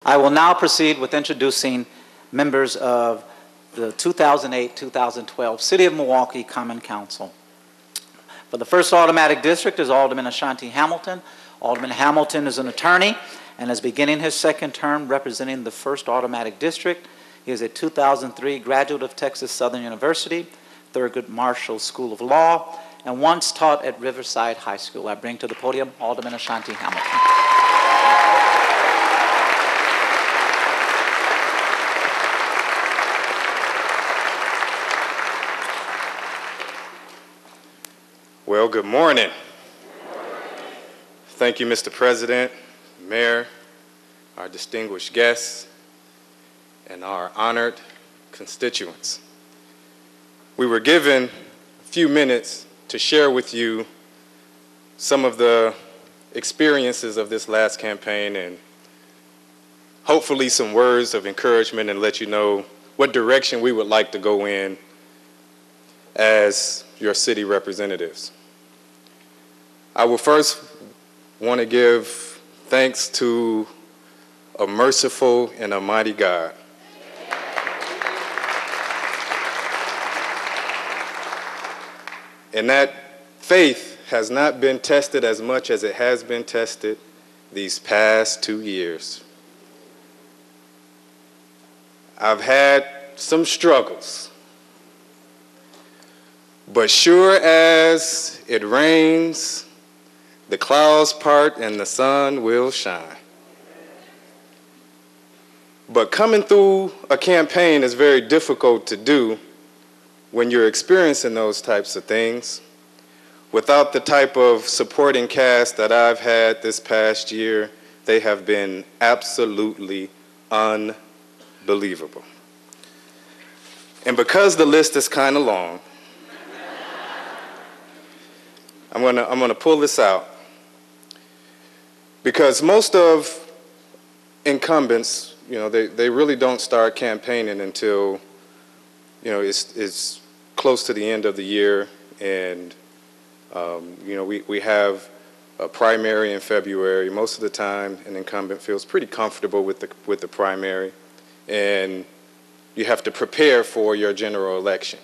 I will now proceed with introducing members of the 2008-2012 City of Milwaukee Common Council. For the first automatic district is Alderman Ashanti Hamilton. Alderman Hamilton is an attorney and is beginning his second term representing the first automatic district. He is a 2003 graduate of Texas Southern University, Thurgood Marshall School of Law, and once taught at Riverside High School. I bring to the podium Alderman Ashanti Hamilton. Well, good morning. Thank you, Mr. President, Mayor, our distinguished guests, and our honored constituents. We were given a few minutes to share with you some of the experiences of this last campaign and hopefully some words of encouragement and let you know what direction we would like to go in as your city representatives. I will first want to give thanks to a merciful and a mighty God. And that faith has not been tested as much as it has been tested these past 2 years. I've had some struggles, but sure as it rains, the clouds part and the sun will shine. But coming through a campaign is very difficult to do when you're experiencing those types of things. Without the type of supporting cast that I've had this past year, they have been absolutely unbelievable. And because the list is kind of long, I'm gonna pull this out. Because most of incumbents, they really don't start campaigning until, it's close to the end of the year, and we have a primary in February. Most of the time, an incumbent feels pretty comfortable with the primary, and you have to prepare for your general election.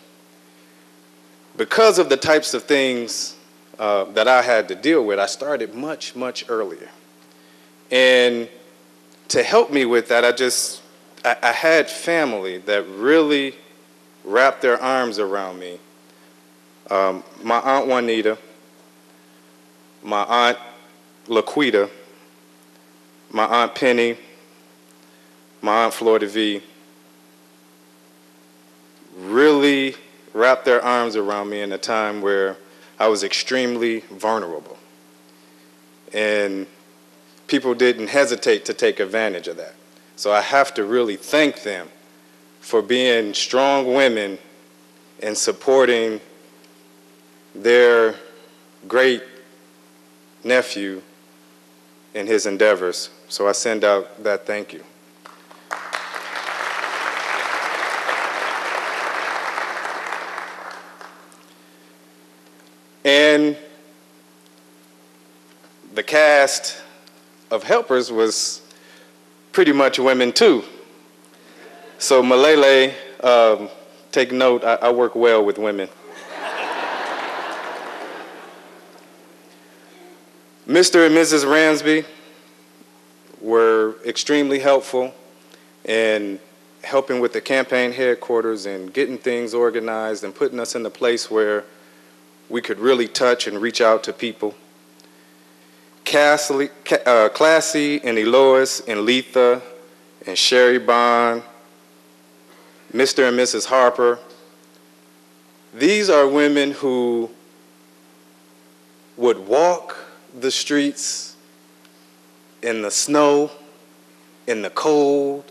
Because of the types of things that I had to deal with, I started much, much earlier. And to help me with that, I had family that really wrapped their arms around me. My Aunt Juanita, my Aunt Laquita, my Aunt Penny, my Aunt Florida V, really wrapped their arms around me in a time where I was extremely vulnerable. And people didn't hesitate to take advantage of that. So I have to really thank them for being strong women and supporting their great nephew in his endeavors. So I send out that thank you. And the cast of helpers was pretty much women too. So Malele, take note, I work well with women. Mr. and Mrs. Ramsby were extremely helpful in helping with the campaign headquarters and getting things organized and putting us in a place where we could really touch and reach out to people. Classy and Elois and Letha and Sherry Bond, Mr. and Mrs. Harper. These are women who would walk the streets in the snow, in the cold,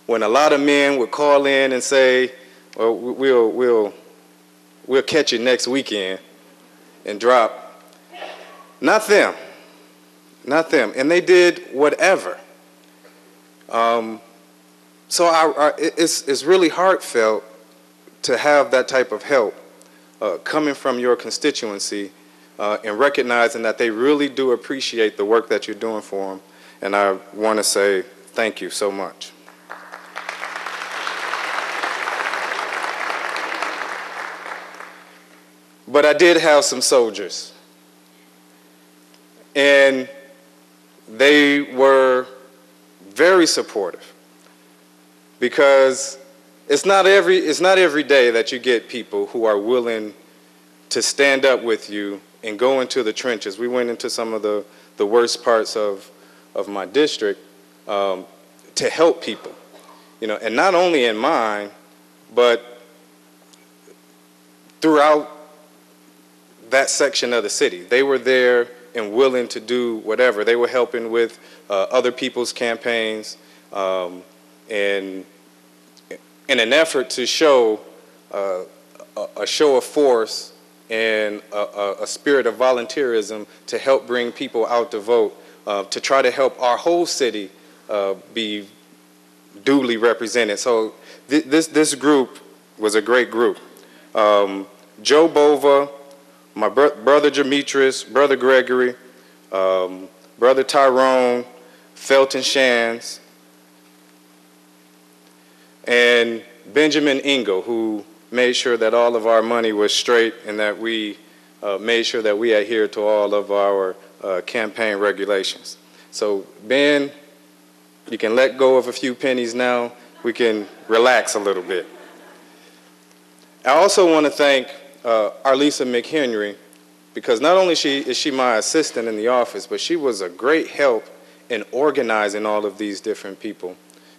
when a lot of men would call in and say, well, we'll catch you next weekend and drop. Not them, not them. And they did whatever. So it's really heartfelt to have that type of help coming from your constituency and recognizing that they really do appreciate the work that you're doing for them. And I want to say Thank you so much. But I did have some soldiers, and they were very supportive, because it's not every day that you get people who are willing to stand up with you and go into the trenches. We went into some of the worst parts of my district to help people, and not only in mine, but throughout that section of the city. They were there and willing to do whatever. They were helping with other people's campaigns, and in an effort to show a show of force and a spirit of volunteerism to help bring people out to vote, to try to help our whole city be duly represented. So this group was a great group. Joe Bova, my brother Demetrius, brother Gregory, brother Tyrone, Felton Shands, and Benjamin Ingle, who made sure that all of our money was straight and that we made sure that we adhered to all of our campaign regulations. So Ben, you can let go of a few pennies now. We can relax a little bit. I also want to thank Arlisa McHenry, because not only is she my assistant in the office, but she was a great help in organizing all of these different people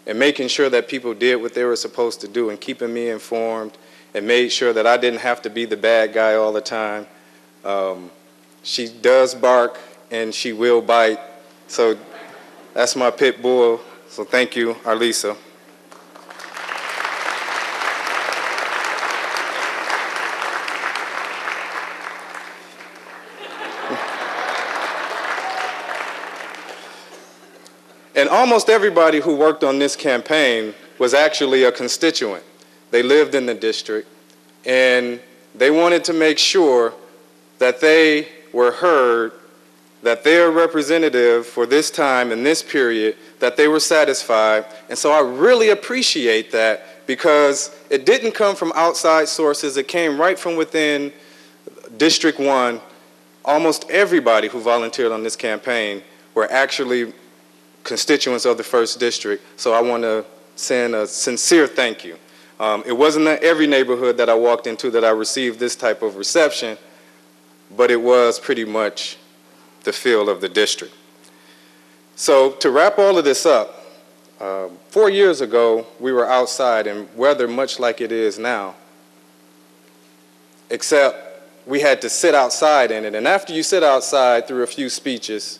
and making sure that people did what they were supposed to do and keeping me informed, and made sure that I didn't have to be the bad guy all the time. She does bark and she will bite, so that's my pit bull. So thank you, Arlisa. And almost everybody who worked on this campaign was actually a constituent. They lived in the district, and they wanted to make sure that they were heard, that their representative for this time and this period, that they were satisfied. And so I really appreciate that, because it didn't come from outside sources. It came right from within District 1. Almost everybody who volunteered on this campaign were actually constituents of the 1st District. So I want to send a sincere thank you. It wasn't every neighborhood that I walked into that I received this type of reception, but it was pretty much the feel of the district. So to wrap all of this up, 4 years ago, we were outside in weather much like it is now, except we had to sit outside in it. And after you sit outside through a few speeches,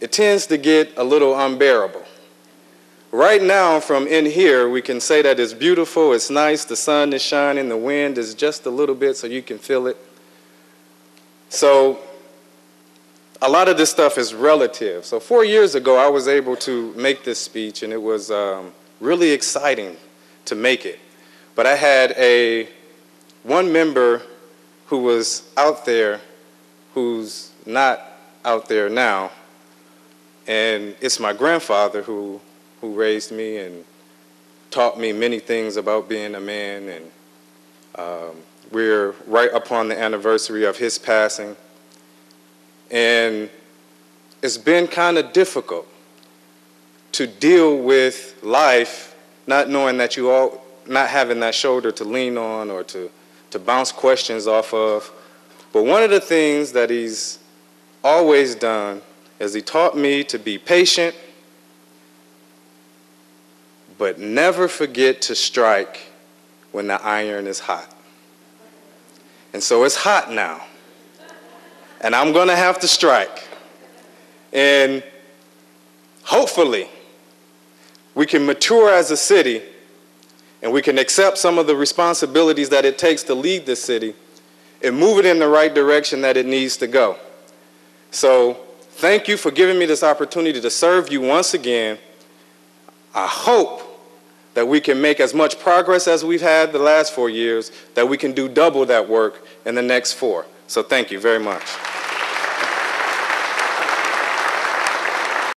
it tends to get a little unbearable. Right now, from in here, we can say that it's beautiful, it's nice, the sun is shining, the wind is just a little bit so you can feel it. So a lot of this stuff is relative. So 4 years ago, I was able to make this speech, and it was really exciting to make it. But I had one member who was out there who's not out there now, and it's my grandfather who raised me and taught me many things about being a man, and we're right upon the anniversary of his passing. And it's been kind of difficult to deal with life, not knowing that not having that shoulder to lean on or to bounce questions off of. But one of the things that he's always done is he taught me to be patient, but never forget to strike when the iron is hot. And so it's hot now, and I'm going to have to strike. And hopefully, we can mature as a city, and we can accept some of the responsibilities that it takes to lead this city and move it in the right direction that it needs to go. So thank you for giving me this opportunity to serve you once again. I hope that we can make as much progress as we've had the last 4 years, that we can do double that work in the next 4. So thank you very much.